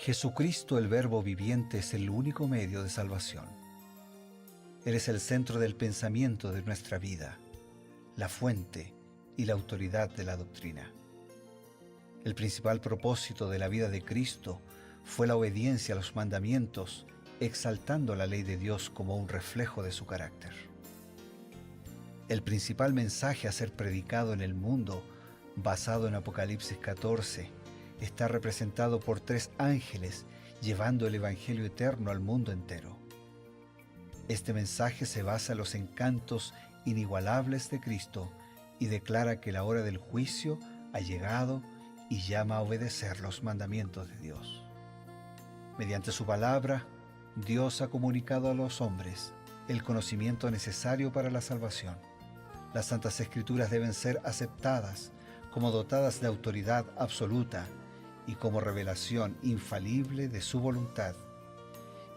Jesucristo, el Verbo viviente, es el único medio de salvación. Él es el centro del pensamiento de nuestra vida, la fuente y la autoridad de la doctrina. El principal propósito de la vida de Cristo fue la obediencia a los mandamientos, exaltando la ley de Dios como un reflejo de su carácter. El principal mensaje a ser predicado en el mundo, basado en Apocalipsis 14, está representado por 3 ángeles llevando el Evangelio eterno al mundo entero. Este mensaje se basa en los encantos inigualables de Cristo y declara que la hora del juicio ha llegado y llama a obedecer los mandamientos de Dios. Mediante su palabra, Dios ha comunicado a los hombres el conocimiento necesario para la salvación. Las Santas Escrituras deben ser aceptadas como dotadas de autoridad absoluta y como revelación infalible de su voluntad.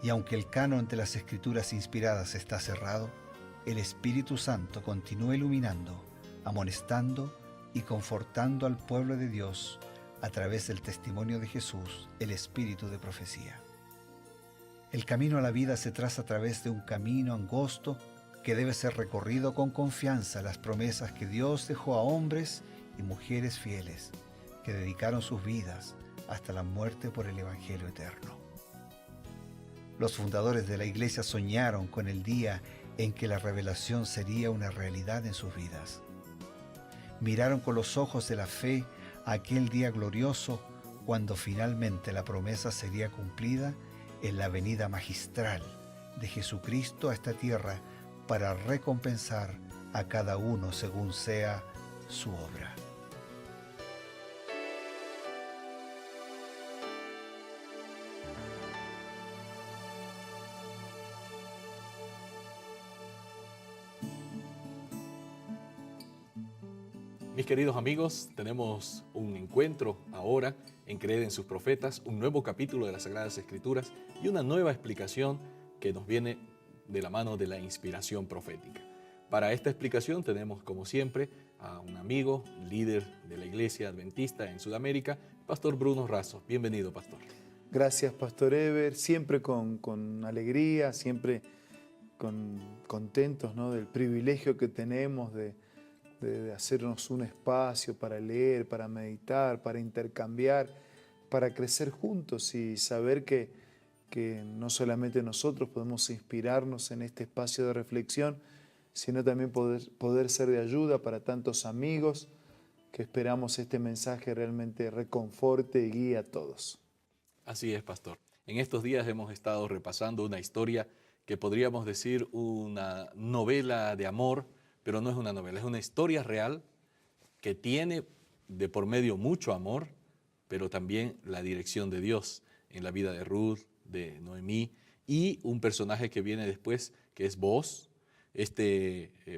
Y aunque el canon de las Escrituras inspiradas está cerrado, el Espíritu Santo continúa iluminando, amonestando y confortando al pueblo de Dios a través del testimonio de Jesús, el Espíritu de profecía. El camino a la vida se traza a través de un camino angosto que debe ser recorrido con confianza a las promesas que Dios dejó a hombres y mujeres fieles que dedicaron sus vidas hasta la muerte por el Evangelio eterno. Los fundadores de la Iglesia soñaron con el día en que la revelación sería una realidad en sus vidas. Miraron con los ojos de la fe a aquel día glorioso cuando finalmente la promesa sería cumplida en la venida magistral de Jesucristo a esta tierra para recompensar a cada uno según sea su obra. Mis queridos amigos, tenemos un encuentro ahora en Creer en sus Profetas, un nuevo capítulo de las Sagradas Escrituras y una nueva explicación que nos viene de la mano de la inspiración profética. Para esta explicación tenemos, como siempre, a un amigo, líder de la Iglesia Adventista en Sudamérica, Pastor Bruno Razo. Bienvenido, Pastor. Gracias, Pastor Eber. Siempre con alegría, siempre contentos, ¿no?, del privilegio que tenemos de hacernos un espacio para leer, para meditar, para intercambiar, para crecer juntos y saber que no solamente nosotros podemos inspirarnos en este espacio de reflexión, sino también poder ser de ayuda para tantos amigos que esperamos este mensaje realmente reconforte y guíe a todos. Así es, Pastor. En estos días hemos estado repasando una historia que podríamos decir una novela de amor, pero no es una novela, es una historia real que tiene de por medio mucho amor, pero también la dirección de Dios en la vida de Ruth, de Noemí, y un personaje que viene después, que es Booz,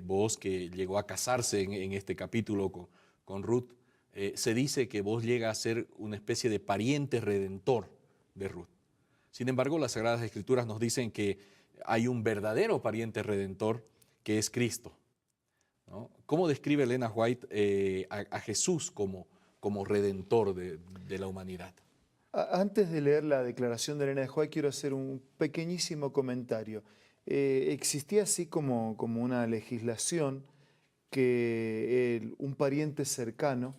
Booz que llegó a casarse en este capítulo con Ruth. Se dice que Booz llega a ser una especie de pariente redentor de Ruth. Sin embargo, las Sagradas Escrituras nos dicen que hay un verdadero pariente redentor que es Cristo, ¿no? ¿Cómo describe Elena White a Jesús como redentor de la humanidad? Antes de leer la declaración de Elena White, quiero hacer un pequeñísimo comentario. Existía así como una legislación que un pariente cercano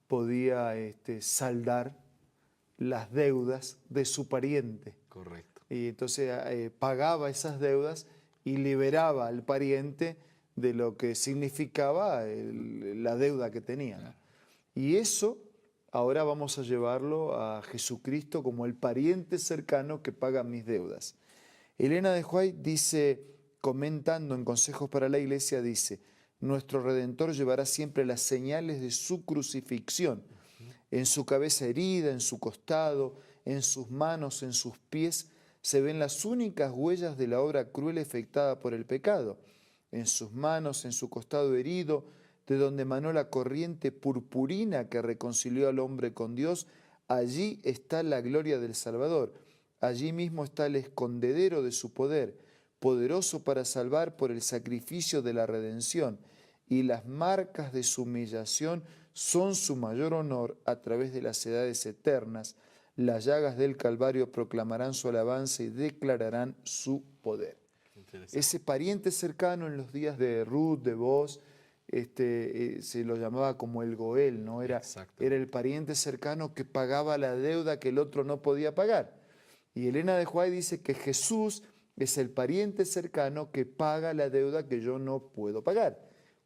podía saldar las deudas de su pariente. Correcto. Y entonces pagaba esas deudas y liberaba al pariente de lo que significaba la deuda que tenía, ¿no? Y eso ahora vamos a llevarlo a Jesucristo como el pariente cercano que paga mis deudas. Elena de White dice, comentando en Consejos para la Iglesia, dice: nuestro Redentor llevará siempre las señales de su crucifixión, en su cabeza herida, en su costado, en sus manos, en sus pies, se ven las únicas huellas de la obra cruel efectada por el pecado. En sus manos, en su costado herido, de donde emanó la corriente purpurina que reconcilió al hombre con Dios, allí está la gloria del Salvador. Allí mismo está el escondedero de su poder, poderoso para salvar por el sacrificio de la redención, y las marcas de su humillación son su mayor honor a través de las edades eternas, Las llagas del Calvario proclamarán su alabanza y declararán su poder. Interesante. Ese pariente cercano en los días de Ruth, de Boaz, se lo llamaba como el Goel, ¿no? Era el pariente cercano que pagaba la deuda que el otro no podía pagar. Y Elena de White dice que Jesús es el pariente cercano que paga la deuda que yo no puedo pagar.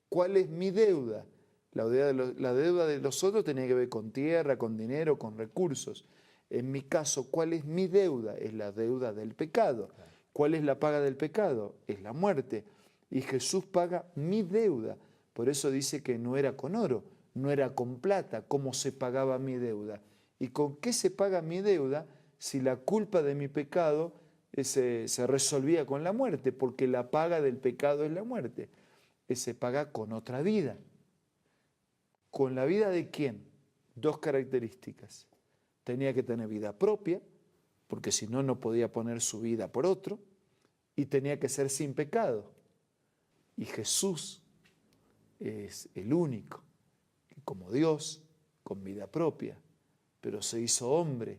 ¿Cuál es mi deuda? La deuda de los otros tenía que ver con tierra, con dinero, con recursos. En mi caso, ¿cuál es mi deuda? Es la deuda del pecado. ¿Cuál es la paga del pecado? Es la muerte. Y Jesús paga mi deuda. Por eso dice que no era con oro, no era con plata, ¿cómo se pagaba mi deuda? ¿Y con qué se paga mi deuda si la culpa de mi pecado se resolvía con la muerte? Porque la paga del pecado es la muerte. Se paga con otra vida. ¿Con la vida de quién? Dos características. Tenía que tener vida propia, porque si no, no podía poner su vida por otro, y tenía que ser sin pecado. Y Jesús es el único que como Dios, con vida propia, pero se hizo hombre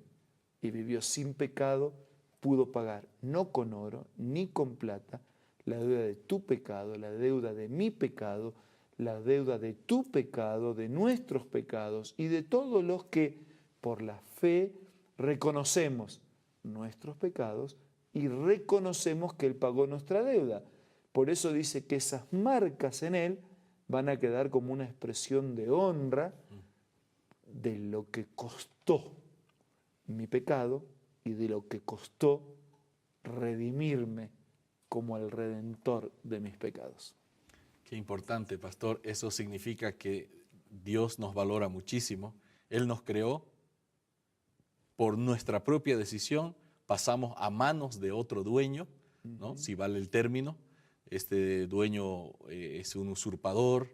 y vivió sin pecado, pudo pagar no con oro ni con plata la deuda de tu pecado, la deuda de mi pecado, la deuda de tu pecado, de nuestros pecados y de todos los que por la fe reconocemos nuestros pecados y reconocemos que Él pagó nuestra deuda. Por eso dice que esas marcas en Él van a quedar como una expresión de honra de lo que costó mi pecado y de lo que costó redimirme como el redentor de mis pecados. Qué importante, pastor. Eso significa que Dios nos valora muchísimo. Él nos creó. Por nuestra propia decisión pasamos a manos de otro dueño, ¿no? Si vale el término. Este dueño es un usurpador,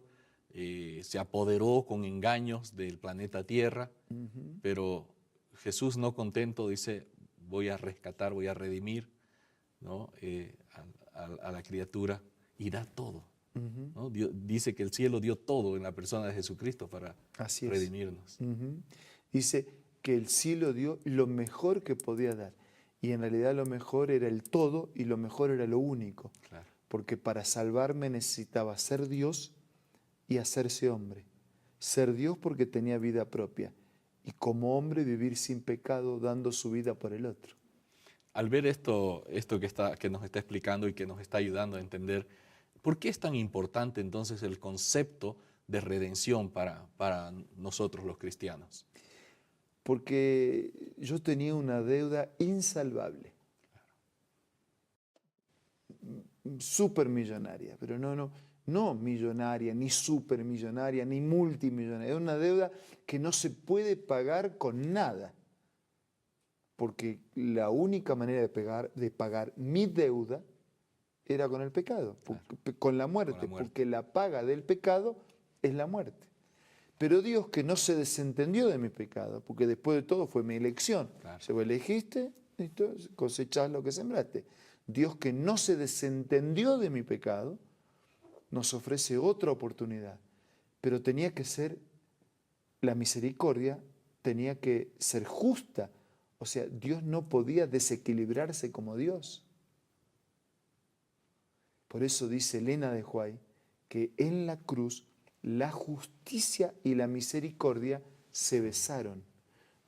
se apoderó con engaños del planeta Tierra, pero Jesús, no contento, dice, voy a rescatar, voy a redimir, ¿no? a la criatura, y da todo. ¿No? Dice que el cielo dio todo en la persona de Jesucristo para redimirnos. Dice que el cielo dio lo mejor que podía dar, y en realidad lo mejor era el todo y lo mejor era lo único. Claro. Porque para salvarme necesitaba ser Dios y hacerse hombre. Ser Dios porque tenía vida propia y como hombre vivir sin pecado dando su vida por el otro. Al ver esto que nos está explicando y que nos está ayudando a entender, ¿por qué es tan importante entonces el concepto de redención para nosotros los cristianos? Porque yo tenía una deuda insalvable. Supermillonaria, pero no millonaria, ni supermillonaria, ni multimillonaria. Es una deuda que no se puede pagar con nada, porque la única manera de pagar mi deuda era con el pecado, con la muerte, porque la paga del pecado es la muerte. Pero Dios, que no se desentendió de mi pecado, porque después de todo fue mi elección. Claro. Si vos elegiste, cosechás lo que sembraste. Dios, que no se desentendió de mi pecado, nos ofrece otra oportunidad. Pero tenía que ser, la misericordia tenía que ser justa. O sea, Dios no podía desequilibrarse como Dios. Por eso dice Elena de White que en la cruz la justicia y la misericordia se besaron.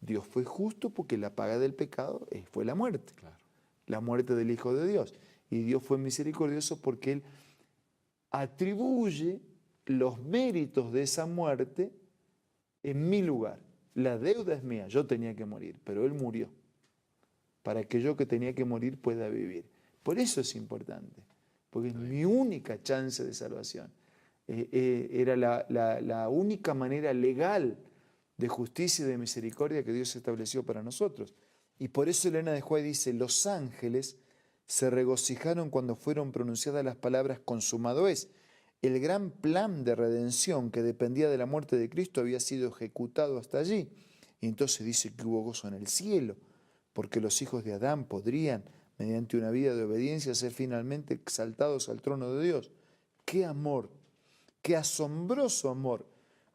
Dios fue justo porque la paga del pecado fue la muerte. Claro. La muerte del Hijo de Dios. Y Dios fue misericordioso porque Él atribuye los méritos de esa muerte en mi lugar. La deuda es mía, yo tenía que morir, pero Él murió para que yo que tenía que morir pueda vivir. Por eso es importante, porque es mi única chance de salvación. Era la única manera legal de justicia y de misericordia que Dios estableció para nosotros. Y por eso Elena de White dice, los ángeles se regocijaron cuando fueron pronunciadas las palabras consumado es. El gran plan de redención que dependía de la muerte de Cristo había sido ejecutado hasta allí. Y entonces dice que hubo gozo en el cielo, porque los hijos de Adán podrían, mediante una vida de obediencia, ser finalmente exaltados al trono de Dios. ¡Qué amor! ¡Qué asombroso amor!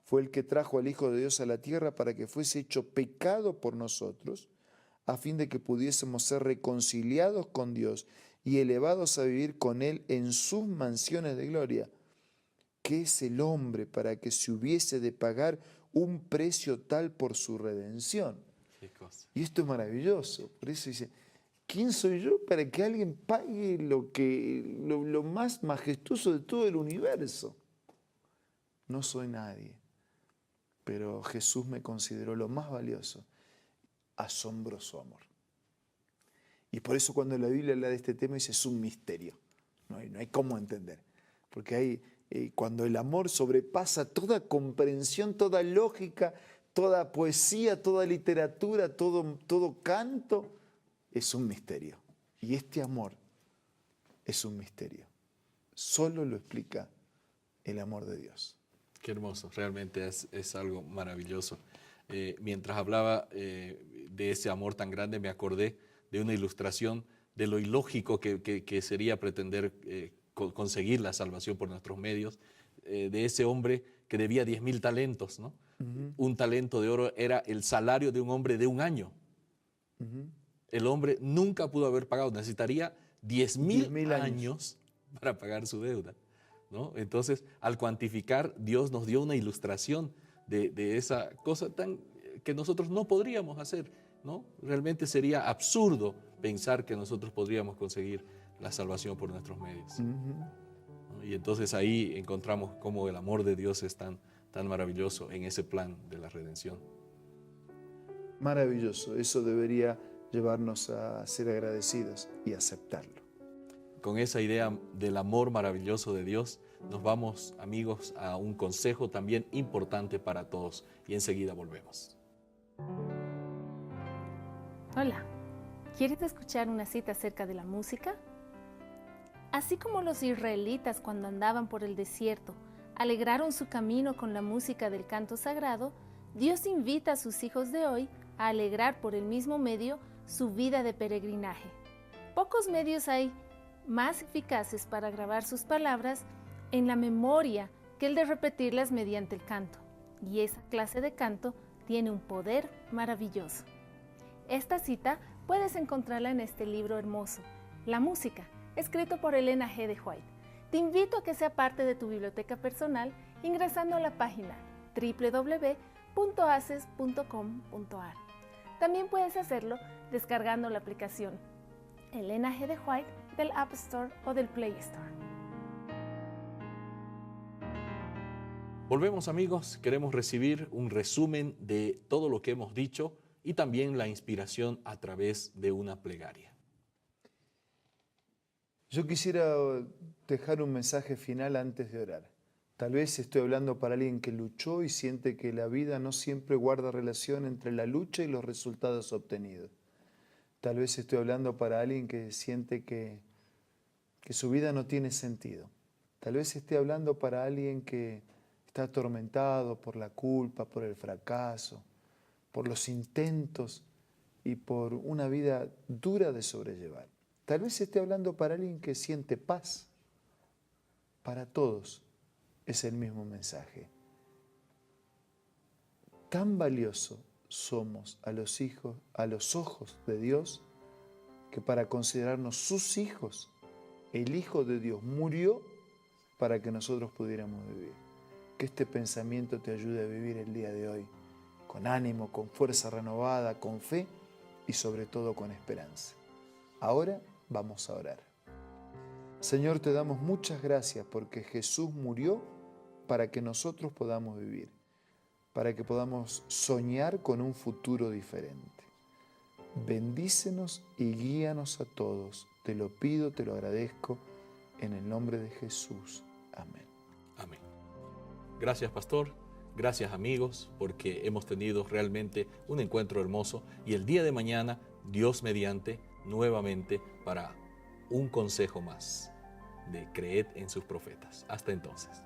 Fue el que trajo al Hijo de Dios a la tierra para que fuese hecho pecado por nosotros, a fin de que pudiésemos ser reconciliados con Dios y elevados a vivir con Él en sus mansiones de gloria. ¿Qué es el hombre para que se hubiese de pagar un precio tal por su redención? Qué cosa. Y esto es maravilloso. Por eso dice, ¿quién soy yo para que alguien pague lo más majestuoso de todo el universo? No soy nadie, pero Jesús me consideró lo más valioso. Asombroso amor. Y por eso cuando la Biblia habla de este tema dice, es un misterio. No hay cómo entender. Porque cuando el amor sobrepasa toda comprensión, toda lógica, toda poesía, toda literatura, todo canto, es un misterio. Y este amor es un misterio. Solo lo explica el amor de Dios. Qué hermoso, realmente es algo maravilloso. Mientras hablaba de ese amor tan grande, me acordé de una ilustración de lo ilógico que sería pretender conseguir la salvación por nuestros medios, de ese hombre que debía 10.000 talentos, ¿no? Un talento de oro era el salario de un hombre de un año. El hombre nunca pudo haber pagado, necesitaría 10.000 años para pagar su deuda, ¿no? Entonces, al cuantificar, Dios nos dio una ilustración de esa cosa que nosotros no podríamos hacer, ¿no? Realmente sería absurdo pensar que nosotros podríamos conseguir la salvación por nuestros medios. ¿No? Y entonces ahí encontramos cómo el amor de Dios es tan maravilloso en ese plan de la redención. Maravilloso, eso debería llevarnos a ser agradecidos y aceptarlo. Con esa idea del amor maravilloso de Dios, nos vamos, amigos, a un consejo también importante para todos y enseguida volvemos. Hola, ¿quieres escuchar una cita acerca de la música? Así como los israelitas cuando andaban por el desierto alegraron su camino con la música del canto sagrado, Dios invita a sus hijos de hoy a alegrar por el mismo medio su vida de peregrinaje. Pocos medios hay más eficaces para grabar sus palabras en la memoria que el de repetirlas mediante el canto, y esa clase de canto tiene un poder maravilloso. Esta cita puedes encontrarla en este libro hermoso, La Música, escrito por Elena G. de White. Te invito a que sea parte de tu biblioteca personal ingresando a la página www.aces.com.ar. También puedes hacerlo descargando la aplicación Elena G. de White del App Store o del Play Store. Volvemos, amigos, queremos recibir un resumen de todo lo que hemos dicho y también la inspiración a través de una plegaria. Yo quisiera dejar un mensaje final antes de orar. Tal vez estoy hablando para alguien que luchó y siente que la vida no siempre guarda relación entre la lucha y los resultados obtenidos. Tal vez estoy hablando para alguien que siente que su vida no tiene sentido. Tal vez esté hablando para alguien que está atormentado por la culpa, por el fracaso, por los intentos y por una vida dura de sobrellevar. Tal vez esté hablando para alguien que siente paz. Para todos es el mismo mensaje. Tan valioso somos a los ojos de Dios, que para considerarnos sus hijos, el Hijo de Dios murió para que nosotros pudiéramos vivir. Que este pensamiento te ayude a vivir el día de hoy con ánimo, con fuerza renovada, con fe y sobre todo con esperanza. Ahora vamos a orar. Señor, te damos muchas gracias porque Jesús murió para que nosotros podamos vivir, para que podamos soñar con un futuro diferente. Bendícenos y guíanos a todos. Te lo pido, te lo agradezco, en el nombre de Jesús. Amén. Amén. Gracias, pastor. Gracias, amigos, porque hemos tenido realmente un encuentro hermoso y el día de mañana, Dios mediante, nuevamente para un consejo más de creed en sus profetas. Hasta entonces.